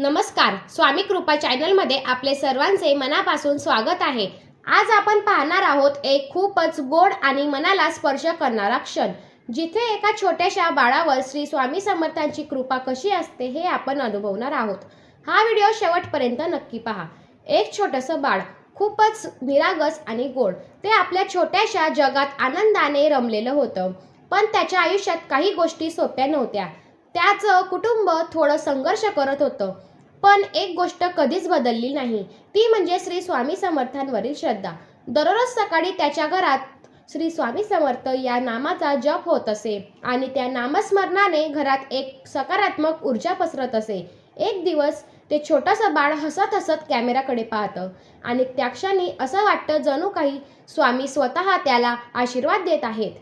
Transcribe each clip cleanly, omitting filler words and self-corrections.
नमस्कार. स्वामी कृपा चॅनलमध्ये आपले सर्वांचे मनापासून स्वागत आहे. आज आपण पाहणार आहोत एक खूपच गोड आणि मनाला स्पर्श करणारा क्षण, जिथे एका छोट्याशा बाळावर श्री स्वामी समर्थांची कृपा कशी असते हे आपण अनुभवणार आहोत. हा व्हिडिओ शेवटपर्यंत नक्की पहा. एक छोटंसं बाळ, खूपच निरागस आणि गोड. ते आपल्या छोट्याशा जगात आनंदाने रमलेलं होतं. पण त्याच्या आयुष्यात काही गोष्टी सोप्या नव्हत्या. त्याचं कुटुंब थोडं संघर्ष करत होतं. पण एक गोष्ट कधीच बदलली नाही, ती म्हणजे श्री स्वामी समर्थांवरील श्रद्धा. दररोज सकाळी त्याच्या घरात श्री स्वामी समर्थ या नामाचा जप होत असे आणि त्या नामस्मरणाने घरात एक सकारात्मक ऊर्जा पसरत असे. एक दिवस ते छोटंसं बाळ हसत हसत कॅमेराकडे पाहतं आणि त्या क्षणी असं वाटतं जणू काही स्वामी स्वतः त्याला आशीर्वाद देत आहेत.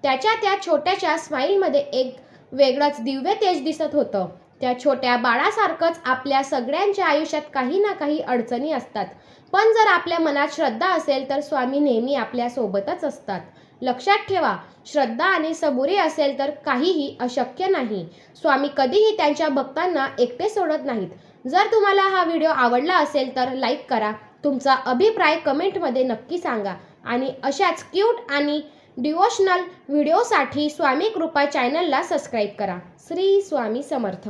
त्याच्या त्या छोट्याशा स्माईलमध्ये एक वेगळंच दिव्य तेज दिसत होतं. त्या छोट्या बाळासारखंच आपल्या सगळ्यांच्या आयुष्यात काही ना काही अडचणी असतात. पण जर आपल्या मनात श्रद्धा असेल तर स्वामी नेहमी आपल्या सोबतच असतात. लक्षात ठेवा, श्रद्धा आणि सबुरी असेल तर काहीही अशक्य नाही. स्वामी कधीही त्यांच्या भक्तांना एकटे सोडत नाहीत. जर तुम्हाला हा व्हिडिओ आवडला असेल तर लाईक करा. तुमचा अभिप्राय कमेंटमध्ये नक्की सांगा आणि अशाच क्यूट आणि डिवोशनल व्हिडिओसाठी स्वामी कृपा चॅनलला सबस्क्राईब करा. श्री स्वामी समर्थ.